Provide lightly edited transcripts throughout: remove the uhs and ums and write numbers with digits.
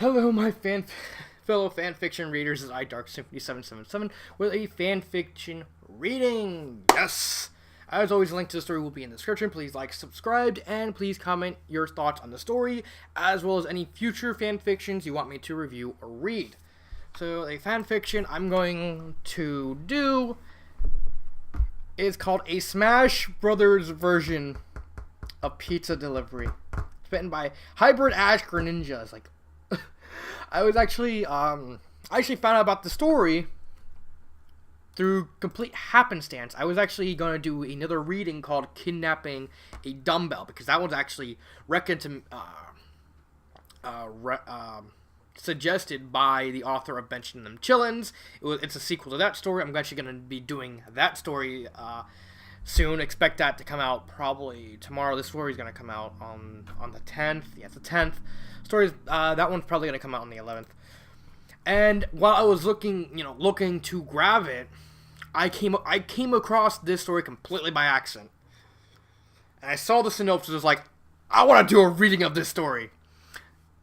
Hello, my fellow fanfiction readers. This is iDarkSymphony777 with a fanfiction reading. Yes! As always, a link to the story will be in the description. Please like, subscribe, and please comment your thoughts on the story, as well as any future fanfictions you want me to review or read. So, a fanfiction I'm going to do is called A Smash Brothers version of Pizza Delivery. It's written by Hybrid Ash Greninja. It's like, I actually found out about the story through complete happenstance. I was actually going to do another reading called Kidnapping a Dumbbell, because that was actually suggested by the author of Benching Them Chillins. It's a sequel to that story. I'm actually going to be doing that story soon. Expect that to come out probably tomorrow. This story is going to come out on the 10th. Yeah, it's the 10th. That one's probably going to come out on the 11th. And while I was looking to grab it, I came across this story completely by accident. And I saw the synopsis. I was like, I want to do a reading of this story.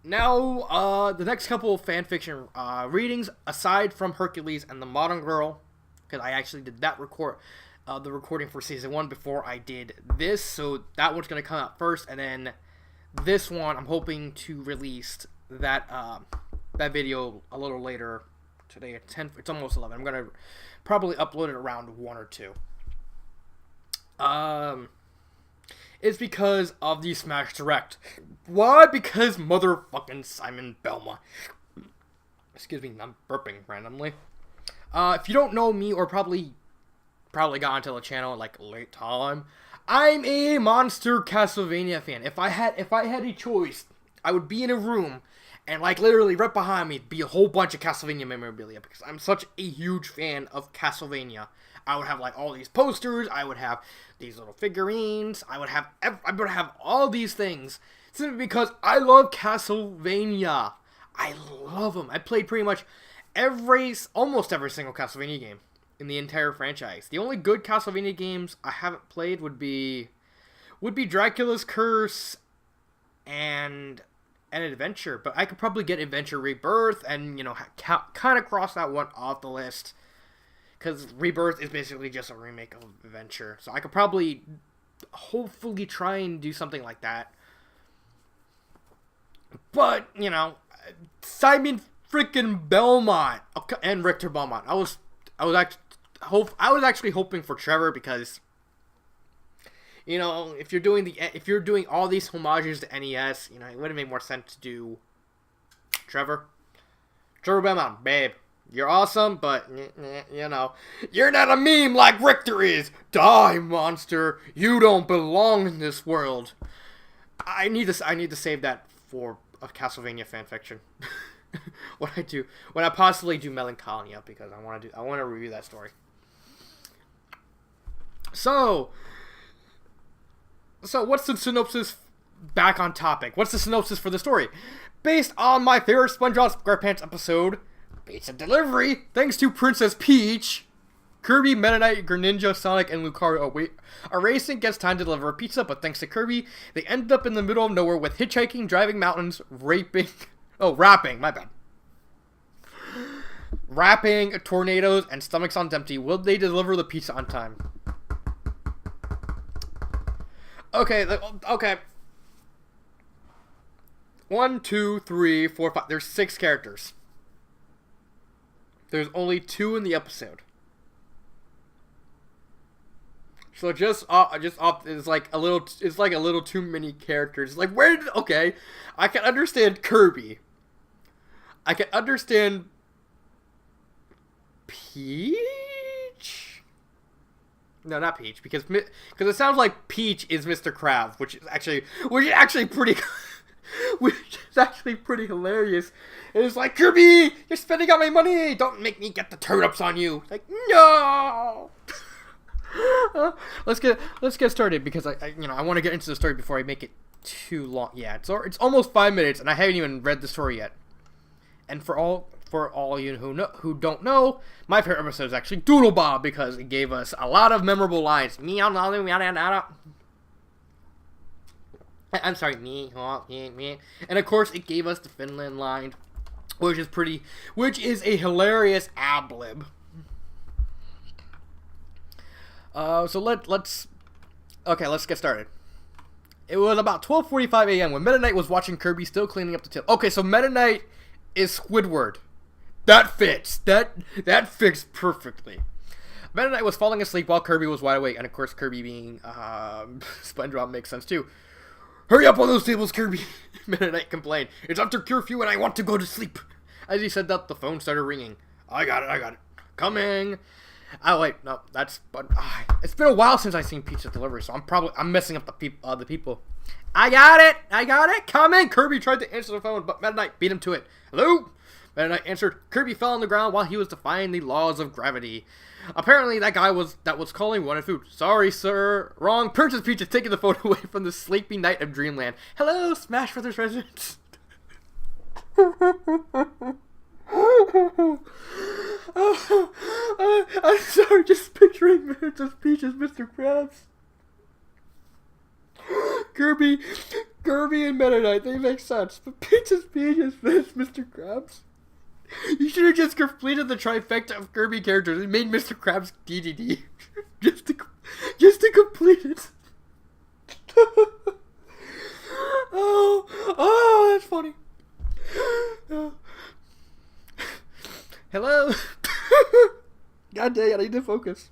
Now, the next couple of fanfiction readings, aside from Hercules and the Modern Girl, because I actually did that the recording for season 1 before I did this, so that one's going to come out first, and then this one, I'm hoping to release that video a little later. Today at 10, it's almost 11. I'm going to probably upload it around 1 or 2. It's because of the Smash Direct. Why? Because motherfucking Simon Belmont. Excuse me, I'm burping randomly. If you don't know me, or probably got onto the channel at like late time, I'm a monster Castlevania fan. If I had a choice, I would be in a room and like literally right behind me be a whole bunch of Castlevania memorabilia, because I'm such a huge fan of Castlevania. I would have like all these posters, I would have these little figurines, I would have all these things simply because I love Castlevania. I love them. I played pretty much almost every single Castlevania game in the entire franchise. The only good Castlevania games I haven't played would be Dracula's Curse and Adventure, but I could probably get Adventure Rebirth and kind of cross that one off the list, because Rebirth is basically just a remake of Adventure. So I could probably, hopefully, try and do something like that. But, Simon freaking Belmont and Richter Belmont. I was actually hoping for Trevor, because, if you're doing all these homages to NES, it would have made more sense to do Trevor Belmont, babe. You're awesome, but, you're not a meme like Richter is. Die, monster. You don't belong in this world. I need to save that for a Castlevania fanfiction. when I possibly do Melancholia, because I want to review that story. So what's the synopsis? Back on topic. What's the synopsis for the story? Based on my favorite SpongeBob SquarePants episode, Pizza Delivery, thanks to Princess Peach, Kirby, Meta Knight, Greninja, Sonic, and Lucario are racing against time to deliver a pizza, but thanks to Kirby, they end up in the middle of nowhere with hitchhiking, driving mountains, rapping, tornadoes, and stomachs on empty. Will they deliver the pizza on time? Okay. 1, 2, 3, 4, 5. There's 6 characters. There's only 2 in the episode. So just off, it's like a little too many characters. Like, okay, I can understand Kirby. I can understand Peach? No, not Peach, because it sounds like Peach is Mr. Krabs, which is actually pretty which is actually pretty hilarious. It's like, Kirby, you're spending all my money. Don't make me get the turnips on you. Like, no. Let's get started, because I want to get into the story before I make it too long. Yeah, it's almost 5 minutes, and I haven't even read the story yet. And for all you who don't know, my favorite episode is actually Doodle Bob, because it gave us a lot of memorable lines. I'm sorry, me. And of course, it gave us the Finland line. which is a hilarious ad-lib. So let's get started. It was about 12:45 a.m. when Meta Knight was watching Kirby still cleaning up the tail. Okay, so Meta Knight is Squidward. That fits. That fits perfectly. Meta Knight was falling asleep while Kirby was wide awake, and of course Kirby being SpongeBob makes sense too. Hurry up on those tables, Kirby! Meta Knight complained. It's after curfew and I want to go to sleep. As he said that, the phone started ringing. I got it. Coming. Oh wait, no, it's been a while since I've seen pizza delivery, so I'm messing up the people. I got it. Coming. Kirby tried to answer the phone, but Meta Knight beat him to it. Hello? Meta Knight answered. Kirby fell on the ground while he was defying the laws of gravity. Apparently, that guy was calling wanted food. Sorry, sir. Wrong. Princess Peach is taking the phone away from the sleepy knight of Dreamland. Hello, Smash Brothers residents. I'm sorry, just picturing Princess Peach as Mr. Krabs. Kirby and Meta Knight, they make sense. But Princess Peach is Mr. Krabs. You should have just completed the trifecta of Kirby characters and made Mr. Krabs DDD. just to complete it. oh, that's funny. Hello? God dang it, I need to focus.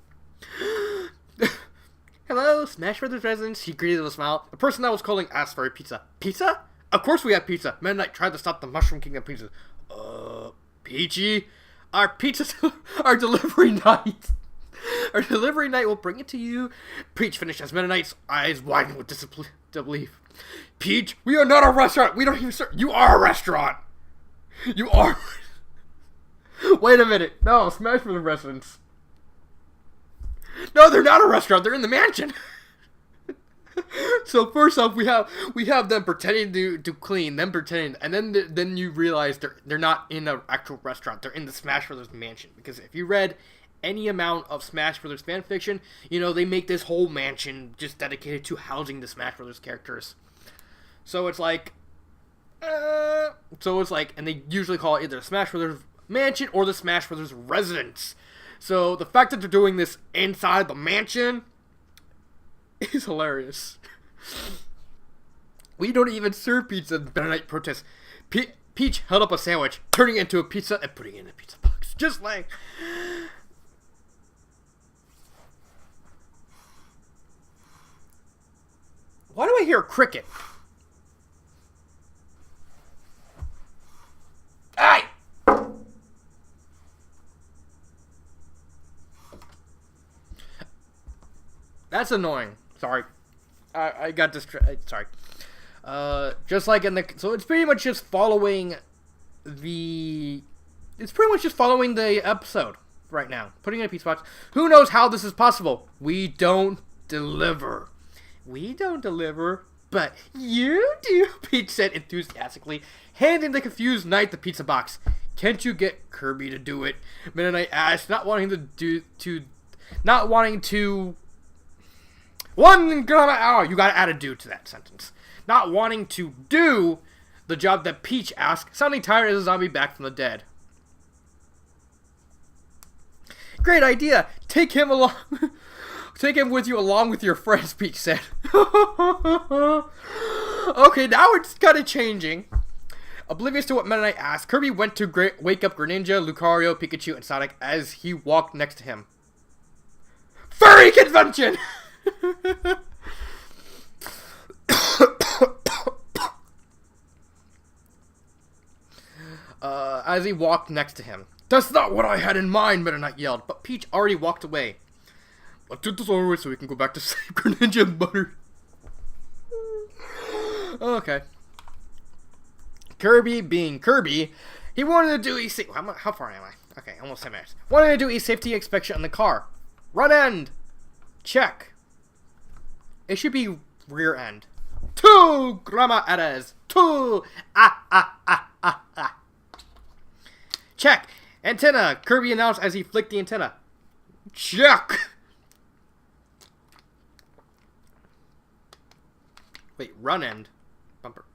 Hello, Smash Brothers residents. He greeted with a smile. The person that was calling asked for a pizza. Pizza? Of course we have pizza. Meta Knight tried to stop the Mushroom King of pizza. Peachy? Our delivery night. Our delivery night will bring it to you. Peach finished as Meta Knight's eyes widened with disbelief. Peach, we are not a restaurant. We don't even serve. You are a restaurant. You are. Wait a minute. No, Smash Brothers residents. No, they're not a restaurant. They're in the mansion. So first off, we have them pretending to clean, them pretending, and then you realize they're not in an actual restaurant. They're in the Smash Brothers mansion. Because if you read any amount of Smash Brothers fan fiction, you know they make this whole mansion just dedicated to housing the Smash Brothers characters. So it's like, and they usually call it either the Smash Brothers mansion or the Smash Brothers residence. So the fact that they're doing this inside the mansion is hilarious. We don't even serve pizza. Meta Knight protests. Peach held up a sandwich, turning it into a pizza and putting it in a pizza box. Just like... Why do I hear a cricket? Aye! That's annoying. Sorry. I got distracted. Sorry. Just like in the... So it's pretty much just following the... It's pretty much just following the episode right now. Putting in a pizza box. Who knows how this is possible? We don't deliver. We don't deliver, but you do, Peach said enthusiastically, handing the confused Knight the pizza box. Can't you get Kirby to do it? Meta Knight asked, One grammar hour. You gotta add a do to that sentence. Not wanting to do the job that Peach asked, sounding tired as a zombie back from the dead. Great idea. Take him along. Take him with you along with your friends, Peach said. Okay, now it's kind of changing. Oblivious to what Meta Knight asked, Kirby went to wake up Greninja, Lucario, Pikachu, and Sonic as he walked next to him. Furry convention! As he walked next to him. That's not what I had in mind, Meta Knight yelled, but Peach already walked away. Let's do this over so we can go back to sleep, Greninja and Butter. Okay. Kirby being Kirby, he wanted to do how far am I? Okay, almost 10 minutes. Wanted to do a safety inspection on the car. Front end. Check. It should be rear end. 2 grama errors. 2. Check. Antenna. Kirby announced as he flicked the antenna. Check. Wait, run end. Bumper.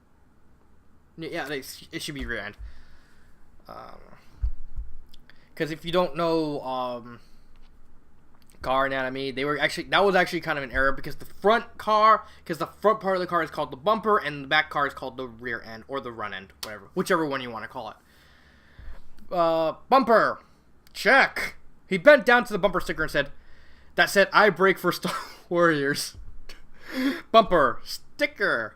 Yeah, it should be rear end. Because if you don't know car anatomy, that was actually kind of an error, because the front part of the car is called the bumper, and the back car is called the rear end, or the run end, whichever one you want to call it. Bumper, check. He bent down to the bumper sticker and said, "That said, I brake for Star Warriors." Bumper sticker,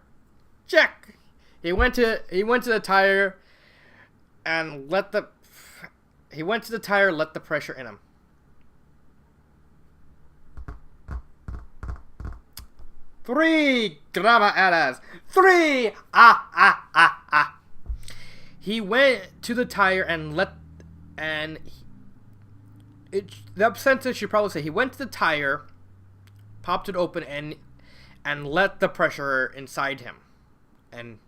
check. He went to the tire and let the pressure in him. Three gramadas. Three. He went to the tire and the sentence should probably say he went to the tire, popped it open, and let the pressure inside him. And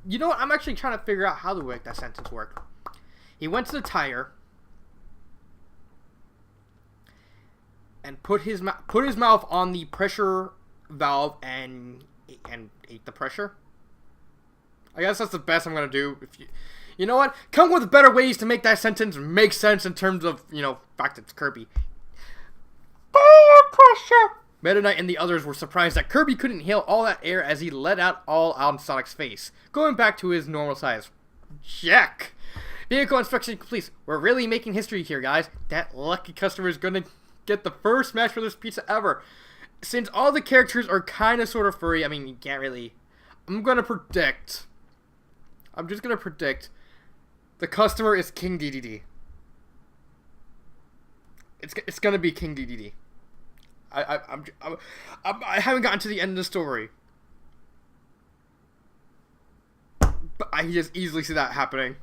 you know what? I'm actually trying to figure out how to make that sentence work. He went to the tire and put his mouth on the pressure valve and ate the pressure. I guess that's the best I'm gonna do. You know what? Come with better ways to make that sentence make sense in terms of, fact it's Kirby. Fire pressure. Meta Knight and the others were surprised that Kirby couldn't inhale all that air as he let out all on Sonic's face, going back to his normal size. Check. Vehicle inspection complete. We're really making history here, guys. That lucky customer is gonna get the first Smash Brothers pizza ever. Since all the characters are kind of sort of furry, I mean, you can't really. I'm just gonna predict the customer is King DDD. It's gonna be King DDD. I haven't gotten to the end of the story, but I can just easily see that happening.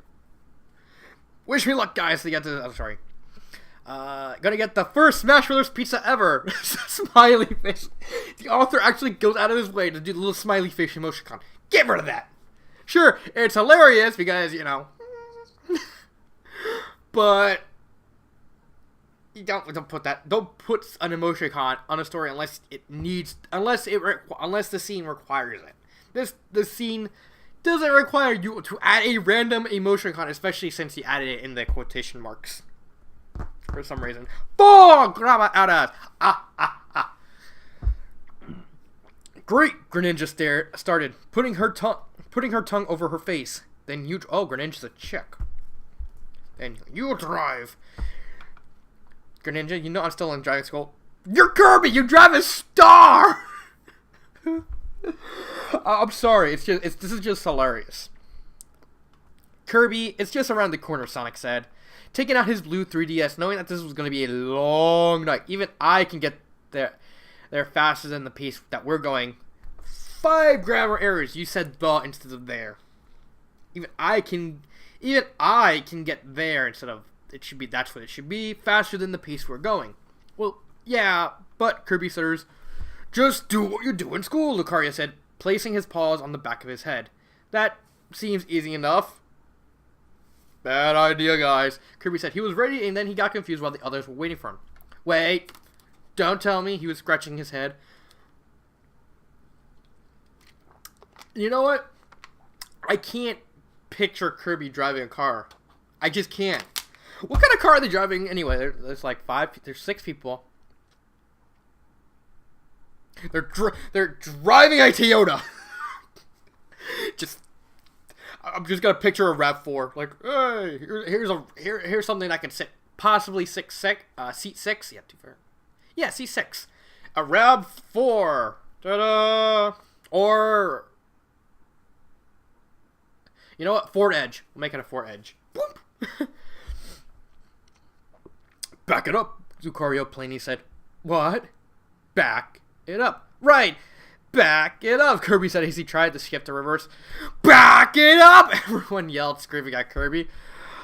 Wish me luck, guys. To get to. I'm sorry. Gonna get the first Smash Brothers pizza ever. Smiley fish. The author actually goes out of his way to do the little smiley fish emoticon. Get rid of that. Sure, it's hilarious because, but you don't put an emoticon on a story unless the scene requires it. The scene doesn't require you to add a random emoticon, especially since he added it in the quotation marks for some reason. Four grama adas. Great, Greninja started putting her tongue over her face. Then Greninja's a chick. Then you drive. Greninja, I'm still in driving school. You're Kirby. You drive a star. I'm sorry. This is just hilarious. Kirby, it's just around the corner, Sonic said, taking out his blue 3DS, knowing that this was going to be a long night. Even I can get there faster than the pace that we're going. 5 grammar errors. You said the instead of there. Even I can get there instead of it should be. That's what it should be. Faster than the pace we're going. Well, yeah, but Kirby says, just do what you do in school, Lucaria said, placing his paws on the back of his head. That seems easy enough. Bad idea, guys. Kirby said he was ready, and then he got confused while the others were waiting for him. Wait, don't tell me. He was scratching his head. You know what? I can't picture Kirby driving a car. I just can't. What kind of car are they driving anyway? There's like 6 people. They're driving a Toyota. I'm just gonna picture a RAV4. Like, hey, here's something that can sit possibly seat 6. Yeah, too far. Yeah, C6. A RAV4. Ta-da! Or you know what? Ford Edge. We'll make it a Ford Edge. Boop. Back it up, Lucario plainly said. What? Back it up. Right. Back it up, Kirby said as he tried to shift to reverse. Back it up! Everyone yelled, screaming at Kirby.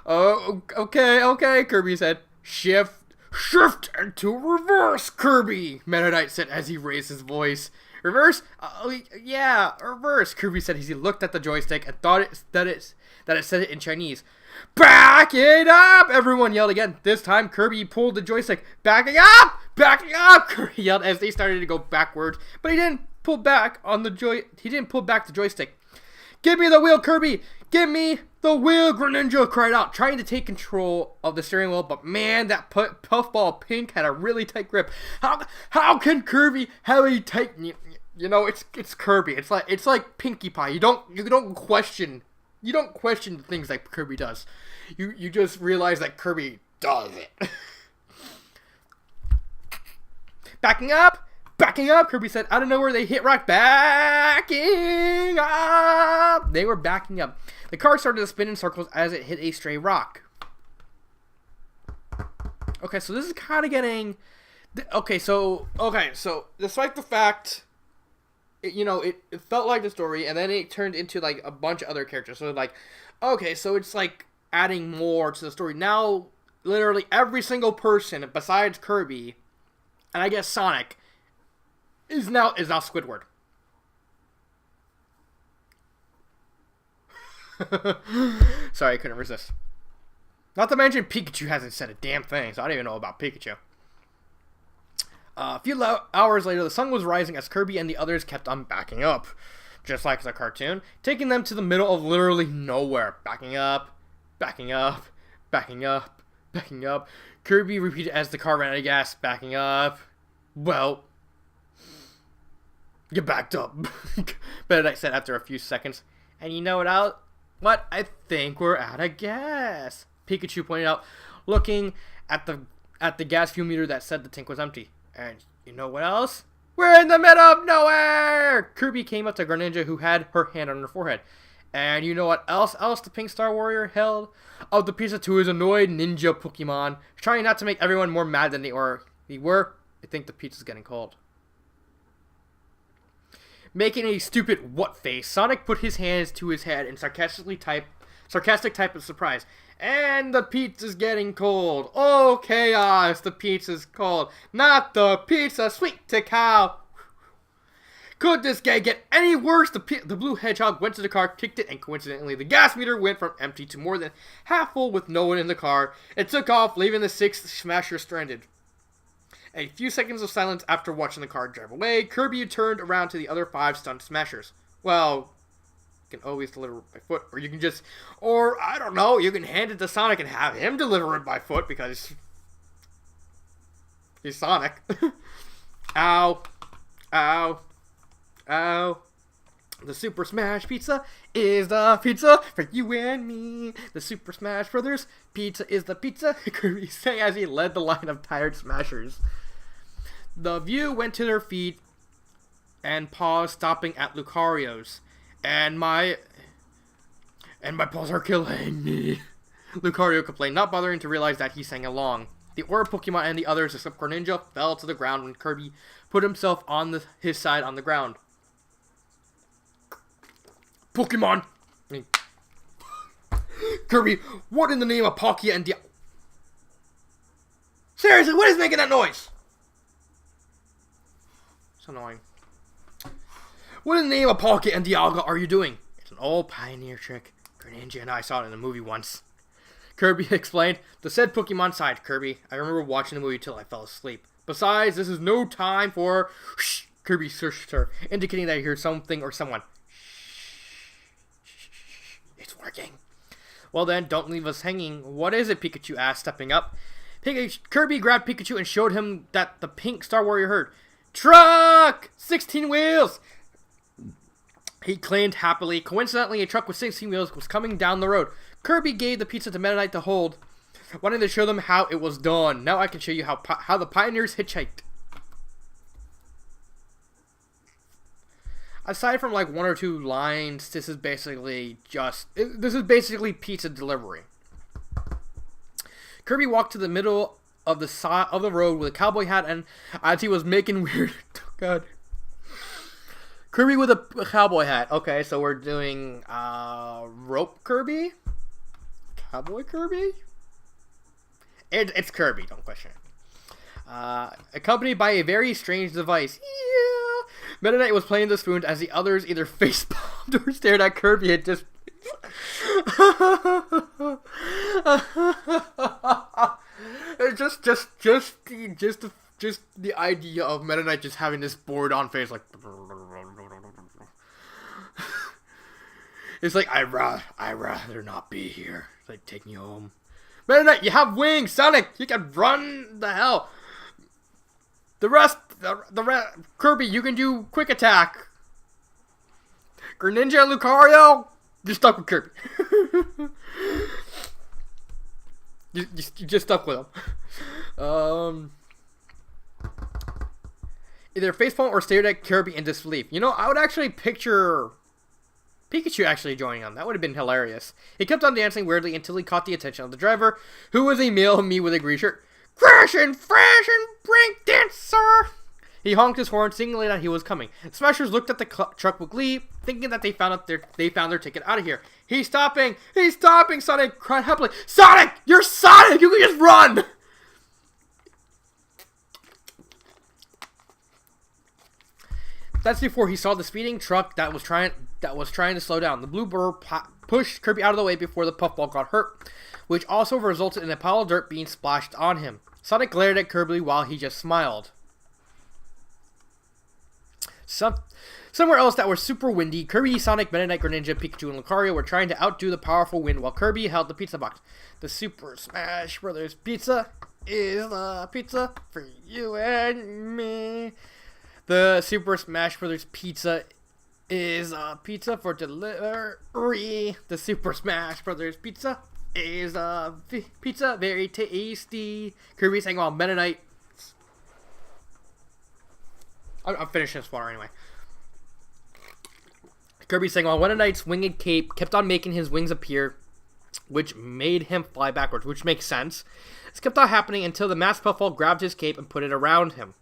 Oh, okay, Kirby said. Shift into reverse, Kirby, Meta Knight said as he raised his voice. Reverse? Yeah, reverse, Kirby said as he looked at the joystick and thought that it said it in Chinese. Back it up! Everyone yelled again. This time, Kirby pulled the joystick. Backing up! Backing up! Kirby yelled as they started to go backwards, but he didn't pull back the joystick. Give me the wheel, Kirby! Give me the wheel! Greninja cried out, trying to take control of the steering wheel, but man, that puffball pink had a really tight grip. How can Kirby have a tight... You know, it's Kirby. It's like Pinkie Pie. You don't question things like Kirby does. You just realize that Kirby does it. Backing up, Kirby said. Out of nowhere, they hit rock. Backing up. They were backing up. The car started to spin in circles as it hit a stray rock. Okay, so this is kind of getting... Okay, so despite the fact... It felt like the story, and then it turned into, like, a bunch of other characters. So, like, okay, so it's, like, adding more to the story. Now, literally every single person besides Kirby... and I guess Sonic is now Squidward. Sorry, I couldn't resist. Not to mention Pikachu hasn't said a damn thing, so I don't even know about Pikachu. A few hours later, the sun was rising as Kirby and the others kept on backing up, just like the cartoon, taking them to the middle of literally nowhere. Backing up, backing up, backing up, backing up. Kirby repeated as the car ran out of gas, backing up. Well, you backed up. Benedict said after a few seconds. And you know what? I think we're out of gas. Pikachu pointed out, looking at the gas fuel meter that said the tank was empty. And you know what else? We're in the middle of nowhere! Kirby came up to Greninja, who had her hand on her forehead. And you know what else the Pink Star Warrior held? Of the pizza to his annoyed ninja Pokemon, trying not to make everyone more mad than they were. I think the pizza's getting cold. Making a stupid what face, Sonic put his hands to his head in sarcastic type of surprise. And the pizza's getting cold. Oh, chaos, the pizza's cold. Not the pizza, sweet to cow. Could this guy get any worse? The blue hedgehog went to the car, kicked it, and coincidentally, the gas meter went from empty to more than half full with no one in the car. It took off, leaving the 6th Smasher stranded. A few seconds of silence after watching the car drive away, Kirby turned around to the other 5 stunned Smashers. Well, you can always deliver it by foot, or you can just, or I don't know, you can hand it to Sonic and have him deliver it by foot because he's Sonic. Ow. Ow. Ow. The Super Smash Pizza is the pizza for you and me. The Super Smash Brothers pizza is the pizza, Kirby sang as he led the line of tired Smashers. The view went to their feet and paused, stopping at Lucario's. And my paws are killing me. Lucario complained, not bothering to realize that he sang along. The Aura Pokemon and the others, except Greninja, fell to the ground when Kirby put himself on his side on the ground. Pokemon! Kirby, what in the name of Palkia and Dialga? Seriously, what is making that noise? It's annoying. What in the name of Palkia and Dialga are you doing? It's an old pioneer trick. Greninja and I saw it in the movie once. Kirby explained. The said Pokemon sighed. Kirby, I remember watching the movie till I fell asleep. Besides, this is no time for... Shh! Kirby searched her, indicating that he heard something or someone. It's working. Well then, don't leave us hanging. What is it? Pikachu asked, stepping up. Kirby grabbed Pikachu and showed him that the Pink Star Warrior heard. Truck! 16 wheels! He claimed happily. Coincidentally, a truck with 16 wheels was coming down the road. Kirby gave the pizza to Meta Knight to hold, wanting to show them how it was done. Now I can show you how the pioneers hitchhiked. Aside from like 1 or 2 lines, this is basically pizza delivery. Kirby walked to the middle of the road with a cowboy hat, and as he was making weird, oh God. Kirby with a cowboy hat. Okay, so we're doing rope Kirby, cowboy Kirby. It's Kirby. Don't question it. Accompanied by a very strange device. Yeah. Meta Knight was playing the spoon as the others either facepalmed or stared at Kirby and just. just the idea of Meta Knight just having this bored on face like. It's like, I'd rather not be here. It's like, take me home. Meta Knight, you have wings, Sonic. You can run the hell. The rest, Kirby, you can do quick attack. Greninja and Lucario, you're stuck with Kirby. you just stuck with him. Either facepalm or stared at Kirby in disbelief. You know, I would actually picture Pikachu actually joining him. That would have been hilarious. He kept on dancing weirdly until he caught the attention of the driver, who was a male me with a green shirt. Crash and break dancer! He honked his horn, signaling that he was coming. The Smashers looked at the truck with glee, thinking that they found their ticket out of here. He's stopping! Sonic cried happily. Sonic! You're Sonic! You can just run! That's before he saw the speeding truck that was trying to slow down. The blue bird pushed Kirby out of the way before the puffball got hurt, which also resulted in a pile of dirt being splashed on him. Sonic glared at Kirby while he just smiled. Somewhere else that was super windy, Kirby, Sonic, Meta Knight, Greninja, Pikachu, and Lucario were trying to outdo the powerful wind while Kirby held the pizza box. The Super Smash Brothers pizza is the pizza for you and me. The Super Smash Brothers pizza is a pizza for delivery. The Super Smash Brothers pizza is a pizza very tasty. Kirby sang while Meta Knight. I'm finishing this water anyway. Kirby sang while Meta Knight's winged cape kept on making his wings appear, which made him fly backwards, which makes sense. This kept on happening until the masked puffball grabbed his cape and put it around him.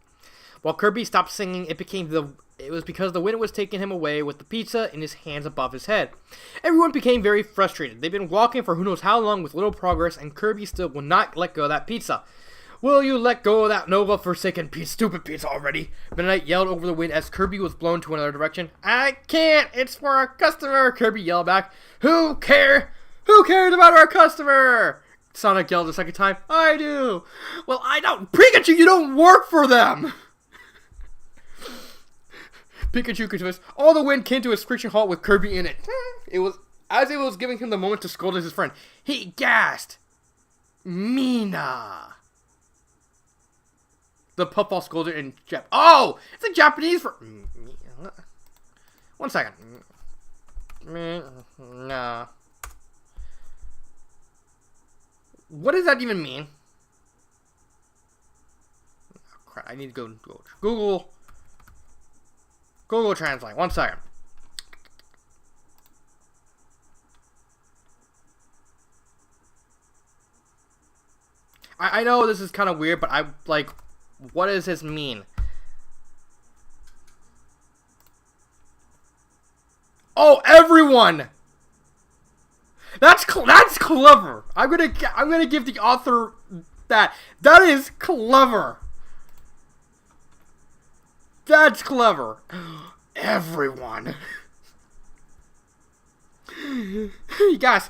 While Kirby stopped singing, it was because the wind was taking him away with the pizza in his hands above his head. Everyone became very frustrated. They've been walking for who knows how long with little progress, and Kirby still will not let go of that pizza. Will you let go of that Nova-forsaken stupid pizza already? Meta Knight yelled over the wind as Kirby was blown to another direction. I can't! It's for our customer! Kirby yelled back. Who cares? Who cares about our customer? Sonic yelled a second time. I do! Well, I don't. Pikachu, you don't work for them! Pikachu could twist. All the wind came to a screeching halt with Kirby in it. It was giving him the moment to scold his friend. He gasped. Mina. The puffball scolded in Jap. Oh! It's a Japanese for... 1 second. Nah. What does that even mean? Oh, crap, I need to go Google Translate. 1 second. I know this is kind of weird, but I like... What does this mean? Oh, everyone! That's clever. I'm gonna give the author that. That is clever. That's clever. Everyone. You guys,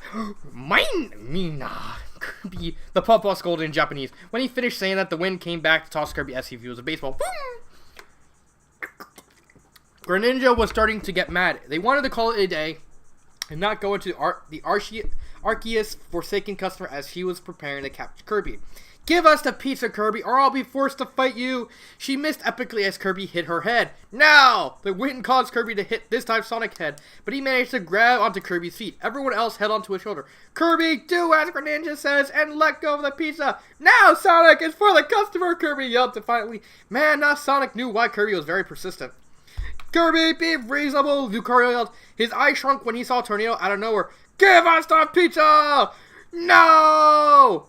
mine, Mina. Kirby, the puffball scolded in Japanese. When he finished saying that, the wind came back to toss Kirby as if he was a baseball. Greninja was starting to get mad. They wanted to call it a day and not go into the Arceus Forsaken customer as he was preparing to capture Kirby. Give us the pizza, Kirby, or I'll be forced to fight you. She missed epically as Kirby hit her head. Now! The wind caused Kirby to hit this time Sonic head, but he managed to grab onto Kirby's feet. Everyone else held onto his shoulder. Kirby, do as Greninja says and let go of the pizza. Now, Sonic, it's for the customer, Kirby yelled defiantly. Man, now Sonic knew why Kirby was very persistent. Kirby, be reasonable, Lucario yelled. His eyes shrunk when he saw a tornado out of nowhere. Give us the pizza! No!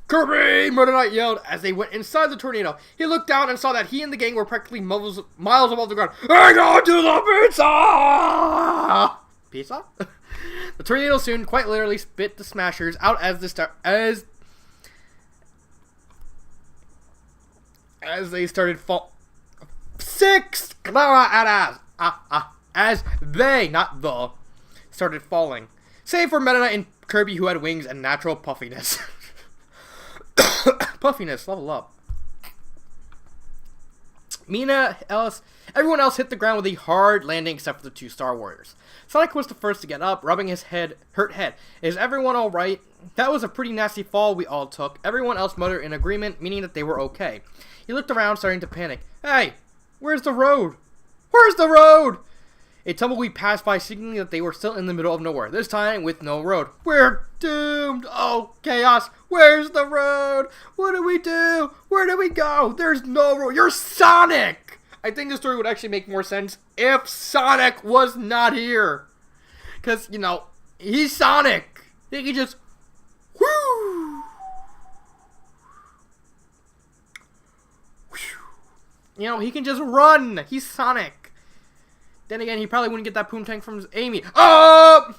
Kirby! Meta Knight yelled as they went inside the tornado. He looked down and saw that he and the gang were practically miles above the ground. Hang on to the pizza! Pizza? The tornado soon, quite literally, spit the Smashers out as they started fall. Six! As they, not the, started falling. Save for Meta Knight and Kirby, who had wings and natural puffiness. Puffiness, level up. Everyone else hit the ground with a hard landing except for the 2 Star Warriors. Sonic was the first to get up, rubbing his hurt head. Is everyone alright? That was a pretty nasty fall we all took. Everyone else muttered in agreement, meaning that they were okay. He looked around, starting to panic. Hey, where's the road? Where's the road? A tumbleweed passed by, signaling that they were still in the middle of nowhere, this time with no road. We're doomed! Oh, chaos! Where's the road? What do we do? Where do we go? There's no road. You're Sonic! I think the story would actually make more sense if Sonic was not here. Because, you know, he's Sonic. He can just... Whoo! You know, he can just run. He's Sonic. Then again, he probably wouldn't get that Poontang from Amy. Oh!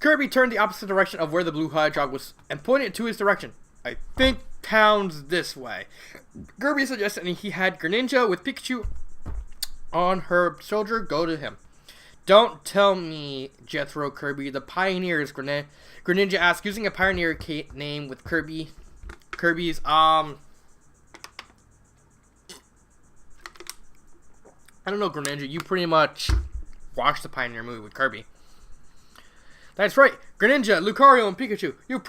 Kirby turned the opposite direction of where the blue hedgehog was and pointed it to his direction. I think town's this way. Kirby suggested he had Greninja with Pikachu on her shoulder go to him. Don't tell me, Jethro Kirby. The pioneers, Greninja asked, using a pioneer name with Kirby's, I don't know, Greninja, you pretty much watched the Pioneer movie with Kirby. That's right, Greninja, Lucario, and Pikachu. You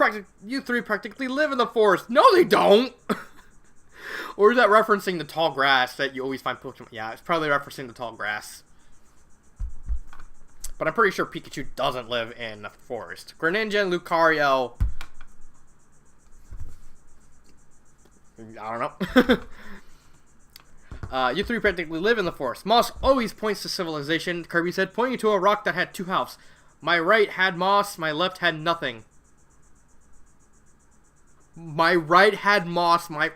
3 practically live in the forest. No, they don't! Or is that referencing the tall grass that you always find Pokemon? Yeah, it's probably referencing the tall grass. But I'm pretty sure Pikachu doesn't live in the forest. Greninja and Lucario... I don't know. You 3 practically live in the forest. Moss always points to civilization, Kirby said, pointing to a rock that had 2 halves. My right had moss, my left had nothing. My right had moss, my...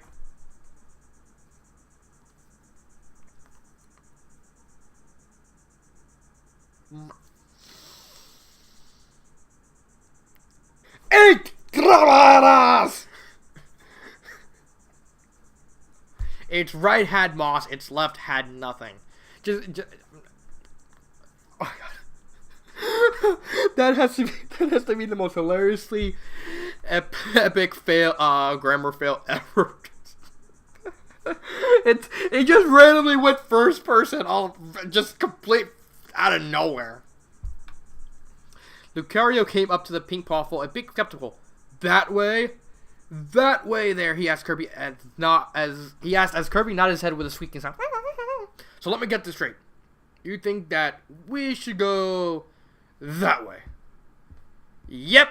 Eight grabadas! Its right had moss, its left had nothing. Just oh my god. that has to be the most hilariously epic fail, grammar fail ever. it just randomly went first person, all just complete out of nowhere. Lucario came up to the pink waffle, a bit skeptical. That way? That way there, he asked Kirby, as Kirby nodded his head with a squeaking sound. So let me get this straight. You think that we should go that way? Yep.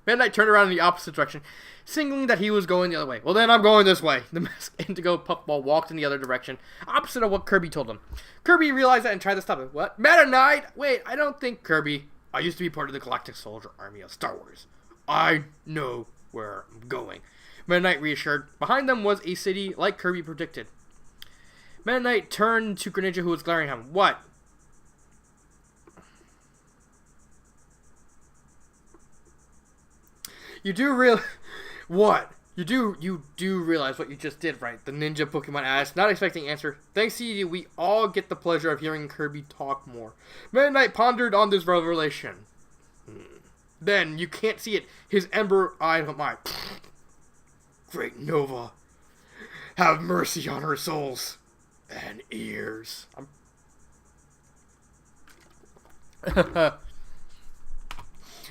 Midnight turned around in the opposite direction, signaling that he was going the other way. Well, then I'm going this way. The masked Indigo Puffball walked in the other direction, opposite of what Kirby told him. Kirby realized that and tried to stop it. What? Meta Knight? Wait, I don't think Kirby. I used to be part of the Galactic Soldier Army of Star Wars. I know where I'm going. Meta Knight reassured. Behind them was a city like Kirby predicted. Meta Knight turned to Greninja, who was glaring at him. What? You do realize... What? You do realize what you just did, right? The ninja Pokemon asked, not expecting answer. Thanks to you, we all get the pleasure of hearing Kirby talk more. Meta Knight pondered on this revelation. Then, you can't see it, his ember-eyed eye. Great Nova, have mercy on her souls and ears.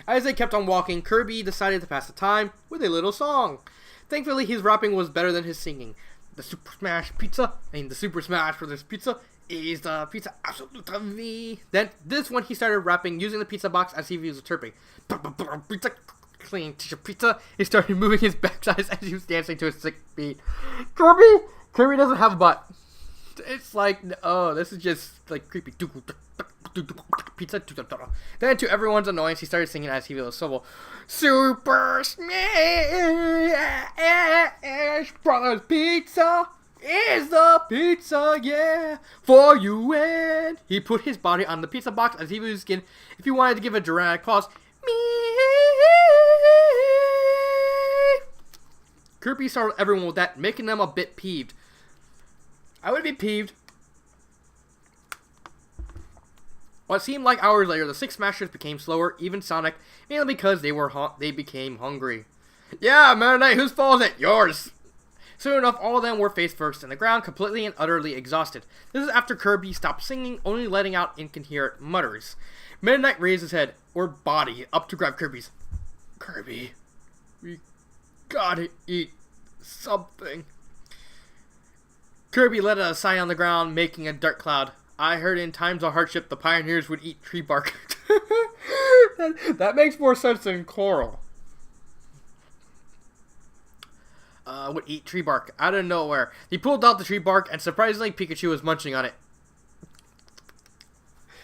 As they kept on walking, Kirby decided to pass the time with a little song. Thankfully, his rapping was better than his singing. The Super Smash Brothers pizza is the pizza absolute vie. Then, this one he started rapping using the pizza box as he was chirping. Pizza, clean pizza. He started moving his backside as he was dancing to a sick beat. Kirby doesn't have a butt. It's like, oh, this is just like creepy. Pizza. Then, to everyone's annoyance, he started singing as he was civil. Super Smash Brothers Pizza is the pizza, yeah, for you and... He put his body on the pizza box as he was getting... If he wanted to give a dramatic pause, me... Kirby startled everyone with that, making them a bit peeved. I would be peeved. What seemed like hours later, the 6 Smashers became slower, even Sonic, mainly because they became hungry. Yeah, Meta Knight, whose fault is it? Yours. Soon enough, all of them were face first in the ground, completely and utterly exhausted. This is after Kirby stopped singing, only letting out incoherent mutters. Meta Knight raised his head, or body, up to grab Kirby's. Kirby, we gotta eat something. Kirby let out a sigh on the ground, making a dark cloud. I heard in times of hardship the pioneers would eat tree bark. that makes more sense than coral. Would eat tree bark out of nowhere. He pulled out the tree bark, and surprisingly, Pikachu was munching on it.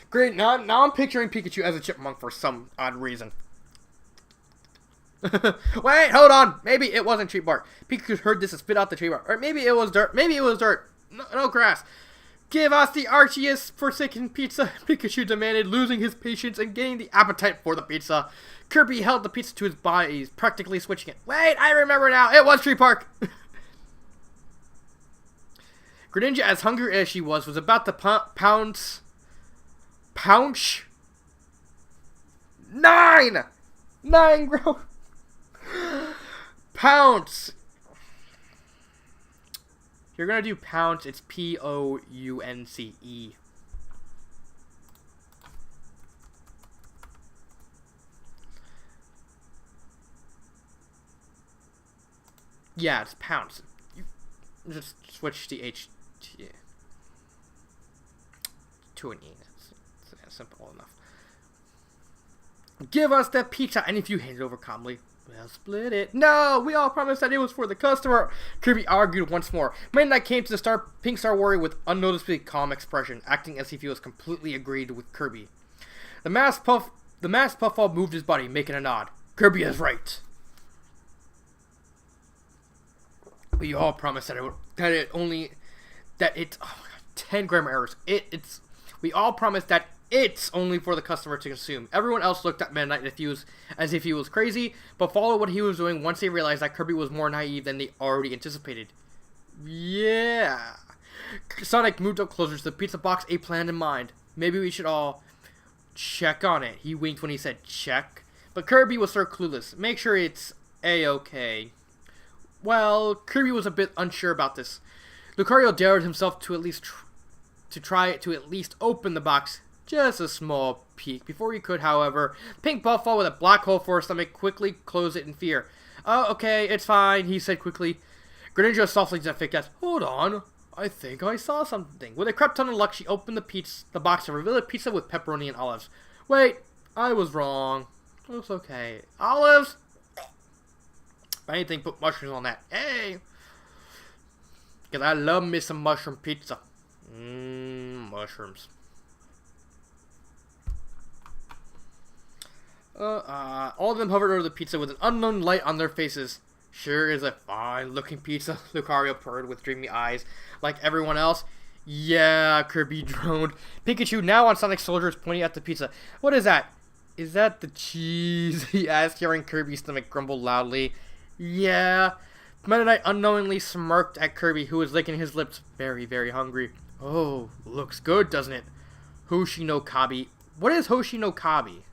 Great, now I'm picturing Pikachu as a chipmunk for some odd reason. Wait, hold on. Maybe it wasn't tree bark. Pikachu heard this and spit out the tree bark. Or maybe it was dirt. Maybe it was dirt. No grass. Give us the archiest forsaken pizza, Pikachu demanded, losing his patience and gaining the appetite for the pizza. Kirby held the pizza to his body, practically switching it. Wait, I remember now. It was Tree Park. Greninja, as hungry as she was about to pounce. Nine grow. Pounce. If you're gonna do pounce, it's Pounce. Yeah, it's pounce. You just switch the H to an E. That's simple enough. Give us the pizza, and if you hand it over calmly, we'll split it. No, we all promised that it was for the customer. Kirby argued once more. Meta Knight came to the Pink Star Warrior with unnoticeably calm expression, acting as if he was completely agreed with Kirby. The masked Puffball moved his body, making a nod. Kirby is right. We all promised that it's 10 grammar errors. We all promised that it's only for the customer to consume. Everyone else looked at Meta Knight as if he was crazy, but followed what he was doing once they realized that Kirby was more naive than they already anticipated. Yeah. Sonic moved up closer to the pizza box, a plan in mind. Maybe we should all check on it. He winked when he said check. But Kirby was sort of clueless. Make sure it's A-okay. Well, Kirby was a bit unsure about this. Lucario dared himself to at least try to open the box. Just a small peek. Before he could, however, Pink Buffalo with a black hole for his stomach quickly closed it in fear. Oh, okay, it's fine, he said quickly. Greninja softly did a fake guess. Hold on, I think I saw something. With a crap ton of luck, she opened the box and revealed a pizza with pepperoni and olives. Wait, I was wrong. It's okay. Olives? If anything, put mushrooms on that. Hey! Because I love me some mushroom pizza. Mushrooms. All of them hovered over the pizza with an unknown light on their faces. Sure is a fine-looking pizza, Lucario purred with dreamy eyes. Like everyone else? Yeah, Kirby droned. Pikachu, now on Sonic Soldier, is pointing at the pizza. What is that? Is that the cheese? He asked, hearing Kirby's stomach grumble loudly. Yeah. Meta Knight unknowingly smirked at Kirby, who was licking his lips, very, very hungry. Oh, looks good, doesn't it? Hoshi no Kabi. What is Hoshi no Kabi?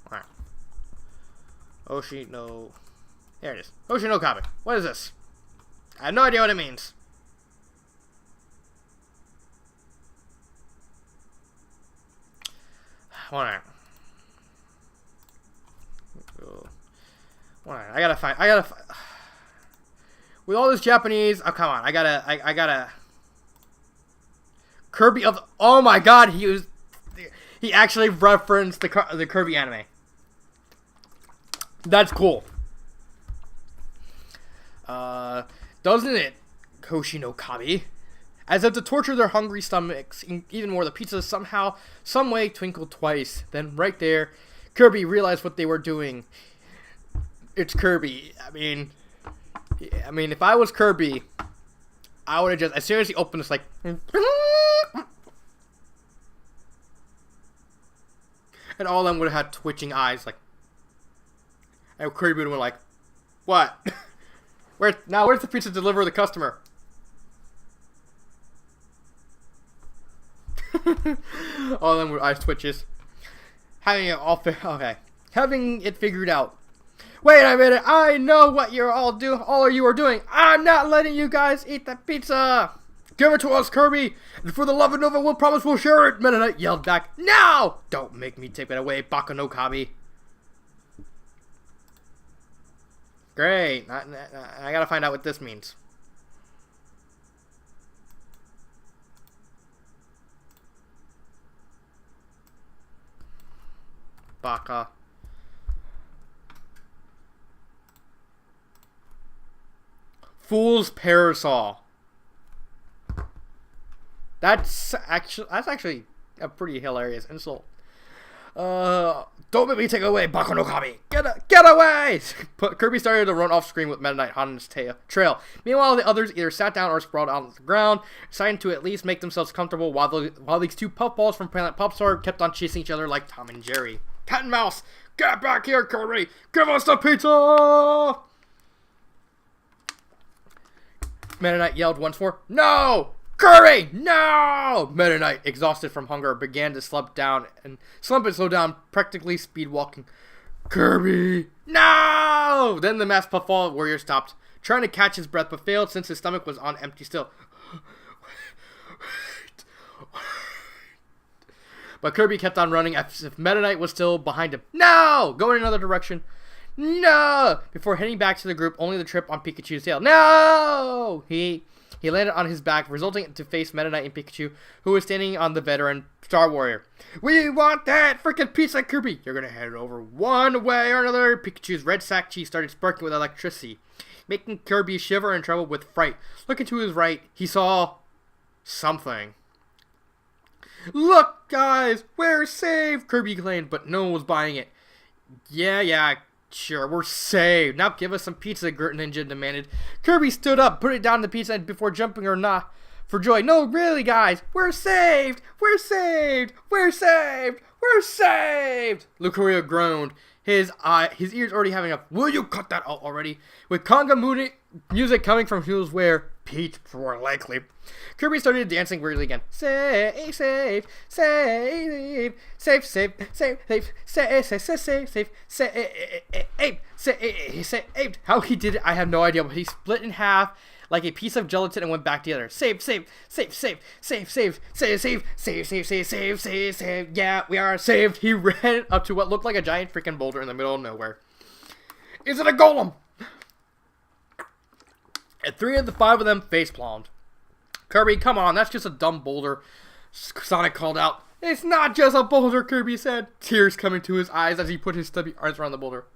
Alright. Hoshi no... There it is. Hoshi no Kabi. What is this? I have no idea what it means. Alright. Alright, I gotta find... With all this Japanese... Oh, come on. I gotta... Kirby of... Oh my god, he actually referenced the Kirby anime. That's cool. Doesn't it, Hoshi no Kabi? As if to torture their hungry stomachs even more, the pizza somehow, some way, twinkled twice. Then right there, Kirby realized what they were doing. It's Kirby. I mean, if I was Kirby, I would have just, as soon as he opened, it's like... And all of them would have had twitching eyes, like... And Kirby would have been like, what? Where's the pizza to deliver to the customer? All of them were eyes twitches. Having it figured out. Wait a minute, I know what you're all of you are doing. I'm not letting you guys eat the pizza. Give it to us, Kirby. And for the love of Nova, we'll promise we'll share it. Meta Knight yelled back, no! Don't make me take it away, Baka no Kabi. Great. I gotta find out what this means. Baka. Fool's parasol. That's actually a pretty hilarious insult. Don't make me take away Baka no Kami. Get away! Kirby started to run off screen with Meta Knight hot on his trail. Meanwhile, the others either sat down or sprawled out on the ground, deciding to at least make themselves comfortable while these two puffballs from Planet Popstar kept on chasing each other like Tom and Jerry. Cat and mouse! Get back here, Kirby! Give us the pizza! Meta Knight yelled once more, no! Kirby, no! Meta Knight, exhausted from hunger, began to slump and slow down, practically speed walking. Kirby, no! Then the masked puffball warrior stopped, trying to catch his breath, but failed since his stomach was on empty still. But Kirby kept on running as if Meta Knight was still behind him. No! Go in another direction. No! Before heading back to the group, only the trip on Pikachu's tail. No! He landed on his back, resulting to face Meta Knight and Pikachu, who was standing on the veteran Star Warrior. We want that freaking pizza, Kirby! You're gonna head over one way or another. Pikachu's red sack cheese started sparking with electricity, making Kirby shiver and tremble with fright. Looking to his right, he saw something. Look, guys, we're saved! Kirby claimed, but no one was buying it. Yeah, sure, we're saved. Now give us some pizza, Gert Ninja demanded. Kirby stood up, put it down the pizza before jumping for joy. No, really, guys, we're saved! We're saved! We're saved! We're saved! Lucario groaned, his ears already having enough. Will you cut that out already? With conga music coming from who knows where, Peach more likely. Kirby started dancing weirdly again. Save, save, save, save, save, save, save, save, save, save, save, save. How he did it, I have no idea, but he split in half like a piece of gelatin and went back together. Save, save, save, save, save, save, save, save, save, save, save, save, save, save. Yeah, we are saved. He ran up to what looked like a giant freaking boulder in the middle of nowhere. Is it a golem? And 3 of the 5 of them facepalmed. Kirby, come on, that's just a dumb boulder. Sonic called out. It's not just a boulder, Kirby said, tears coming to his eyes as he put his stubby arms around the boulder.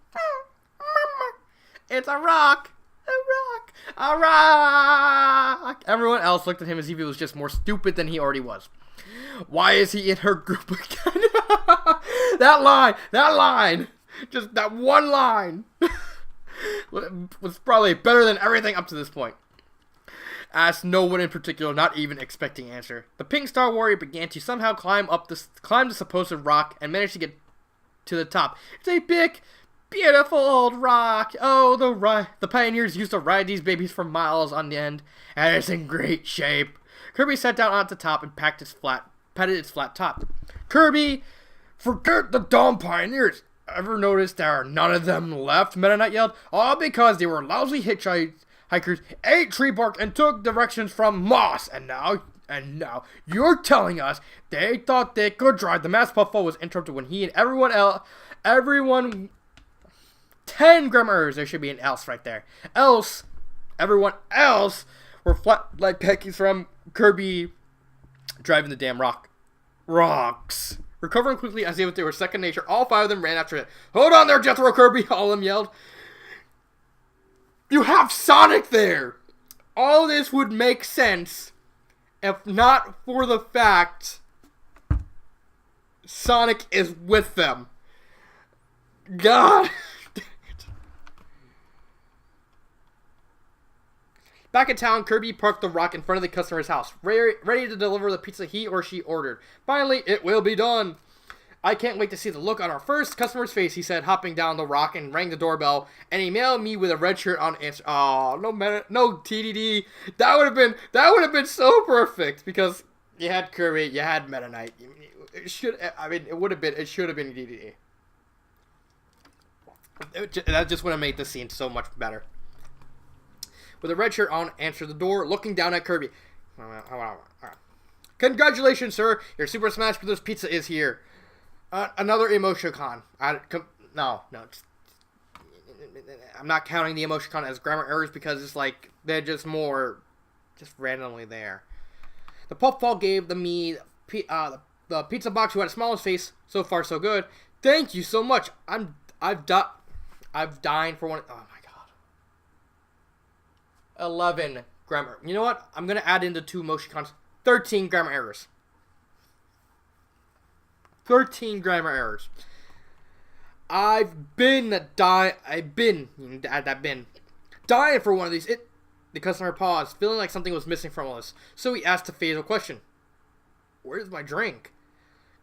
It's a rock! A rock! A rock! Everyone else looked at him as if he was just more stupid than he already was. Why is he in her group again? That line! Just that one line! Was probably better than everything up to this point. Asked no one in particular, not even expecting an answer. The Pink Star Warrior began to somehow climb the supposed rock and managed to get to the top. It's a big, beautiful old rock. Oh, the pioneers used to ride these babies for miles on the end, and it's in great shape. Kirby sat down on the top and patted its flat top. Kirby, forget the dumb pioneers. Ever noticed there are none of them left? Meta Knight yelled. All because they were lousy hitchhikers, ate tree bark, and took directions from moss. And now you're telling us they thought they could drive. The masked puffball was interrupted when he and everyone 10 grammar errors. There should be an else right there. Everyone else were flat like pancakes from Kirby driving the damn rocks. Recovering quickly as if they were second nature, all 5 of them ran after it. Hold on there, Jethro Kirby, all of them yelled. You have Sonic there! All this would make sense if not for the fact Sonic is with them. God. Back in town, Kirby parked the rock in front of the customer's house, ready to deliver the pizza he or she ordered. Finally, it will be done. I can't wait to see the look on our first customer's face, he said, hopping down the rock and rang the doorbell, and he mailed me with a red shirt on answer. Oh, no TDD. That would have been so perfect because you had Kirby, you had Meta Knight. It should have been TDD. That just would have made the scene so much better. With a red shirt on, answered the door, looking down at Kirby. Congratulations, sir! Your Super Smash Bros. Pizza is here. Another emoticon. No. I'm not counting the emoticon as grammar errors because it's like they're just randomly there. The puffball gave the pizza box who had a smallest face. So far, so good. Thank you so much. I've dined for one. Oh my god. 11 grammar. You know what? I'm gonna add in the 2 emoticons. 13 grammar errors. 13 grammar errors. I've been dying for one of these. The customer paused, feeling like something was missing from all this. So he asked a fatal question. Where's my drink?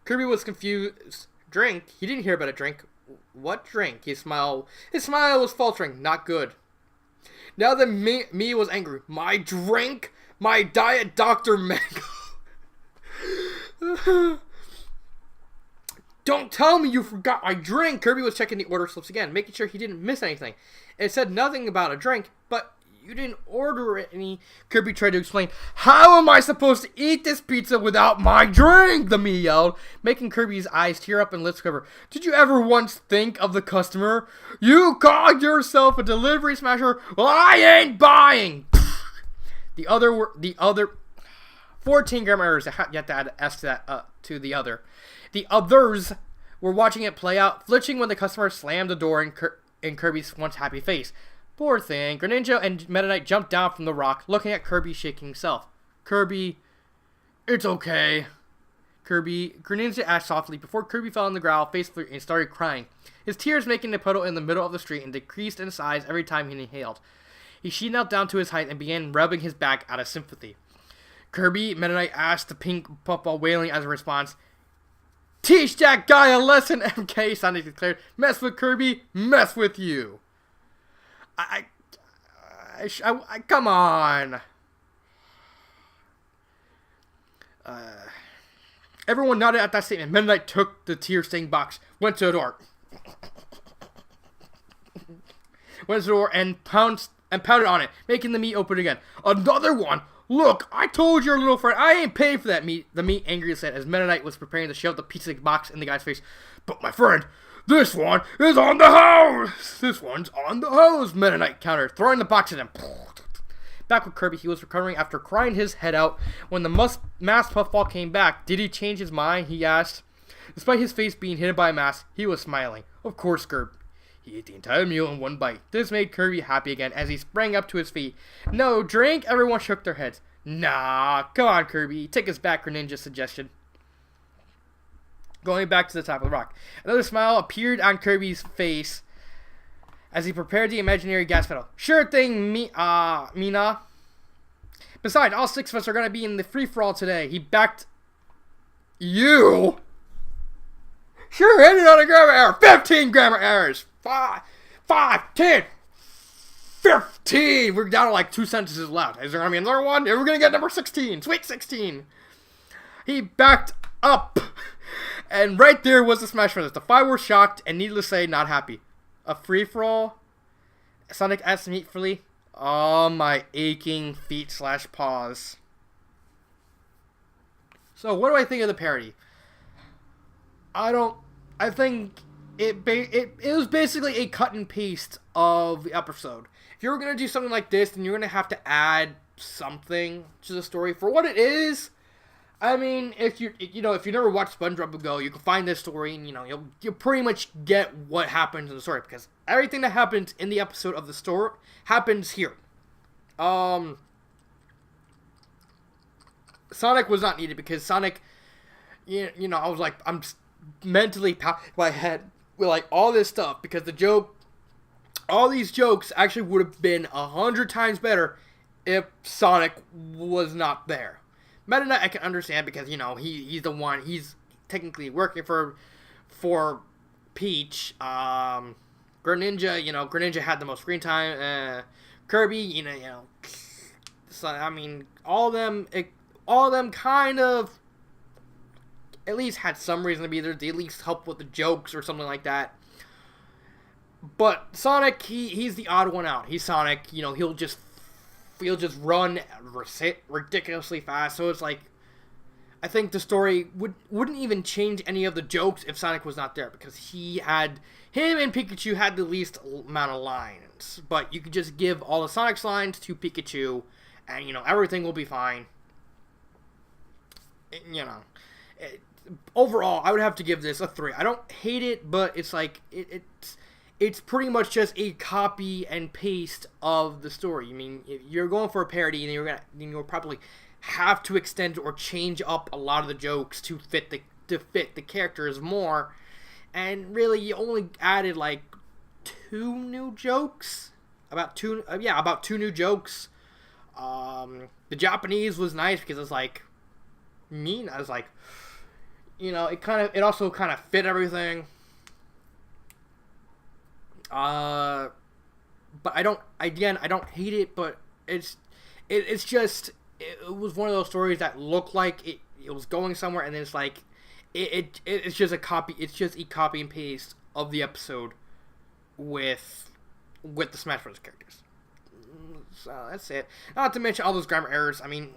Kirby was confused. Drink? He didn't hear about a drink. What drink? His smile was faltering. Not good. Now that me was angry. My drink? My Diet Dr. Mango. Don't tell me you forgot my drink! Kirby was checking the order slips again, making sure he didn't miss anything. It said nothing about a drink, but you didn't order any. Kirby tried to explain, how am I supposed to eat this pizza without my drink? The Mii yelled, making Kirby's eyes tear up and lips quiver. Did you ever once think of the customer? You called yourself a delivery smasher? Well, I ain't buying! The other 14 grammar errors. You have to add S to that, to the other. The others were watching it play out, flinching when the customer slammed the door in Kirby's once happy face. Poor thing. Greninja and Meta Knight jumped down from the rock, looking at Kirby shaking himself. Kirby, it's okay. Greninja asked softly before Kirby fell on the ground, face first, and started crying. His tears making a puddle in the middle of the street and decreased in size every time he inhaled. She knelt down to his height and began rubbing his back out of sympathy. Kirby, Meta Knight asked the pink puffball, wailing as a response. Teach that guy a lesson, MK, Sonic declared. Mess with Kirby, mess with you. I come on. Everyone nodded at that statement. Meta Knight took the tear-stained box, went to the door. And pounded on it, making the meat open again. Another one? Look, I told your little friend I ain't paying for that meat, the meat angrily said as Meta Knight was preparing to shove the pizza box in the guy's face. But my friend, this one is on the hose! This one's on the hose, Meta Knight countered, throwing the box at him. Back with Kirby, he was recovering after crying his head out when the masked puffball came back. Did he change his mind, he asked. Despite his face being hidden by a mask, he was smiling. Of course, Kirby. He ate the entire meal in one bite. This made Kirby happy again as he sprang up to his feet. No drink? Everyone shook their heads. Nah, come on, Kirby. Take us back, Greninja's suggestion. Going back to the top of the rock. Another smile appeared on Kirby's face as he prepared the imaginary gas pedal. Sure thing, Mina. Besides, all 6 of us are going to be in the free-for-all today. He backed you. Sure, ended on a grammar error. 15 grammar errors. 5, 10, 15. We're down to like 2 sentences left. Is there going to be another one? We're going to get number 16. Sweet 16. He backed up. And right there was the Smash Brothers. The 5 were shocked and, needless to say, not happy. A free-for-all? Sonic asked meatfully. Oh, my aching feet/paws. So, what do I think of the parody? I think it was basically a cut and paste of the episode. If you were going to do something like this, then you're going to have to add something to the story. For what it is, I mean, if you never watched SpongeBob ago, you can find this story and, you'll pretty much get what happens in the story. Because everything that happens in the episode of the story happens here. Sonic was not needed because Sonic, I was like, I'm mentally pounding my head with like all this stuff because all these jokes actually would have been 100 times better if Sonic was not there. Meta Knight I can understand because he's the one, he's technically working for Peach. Greninja had the most screen time. Kirby, so, I mean, all of them kind of at least had some reason to be there. They at least helped with the jokes or something like that. But Sonic, he's the odd one out. He's Sonic. You know, he'll just run ridiculously fast. So it's like, I think the story wouldn't even change any of the jokes if Sonic was not there, because him and Pikachu had the least amount of lines. But you could just give all the Sonic's lines to Pikachu, and you know everything will be fine. You know, overall, I would have to give this a 3. I don't hate it, but it's like it's pretty much just a copy and paste of the story. I mean, if you're going for a parody, and you'll probably have to extend or change up a lot of the jokes to fit the characters more. And really, you only added like 2 new jokes. About two new jokes. The Japanese was nice because it's like mean. I was like, you know, it also kind of fit everything. But I don't hate it, but it's just, it was one of those stories that looked like it was going somewhere, and then it's like it's just a copy and paste of the episode with the Smash Bros. Characters. So that's it. Not to mention all those grammar errors. I mean,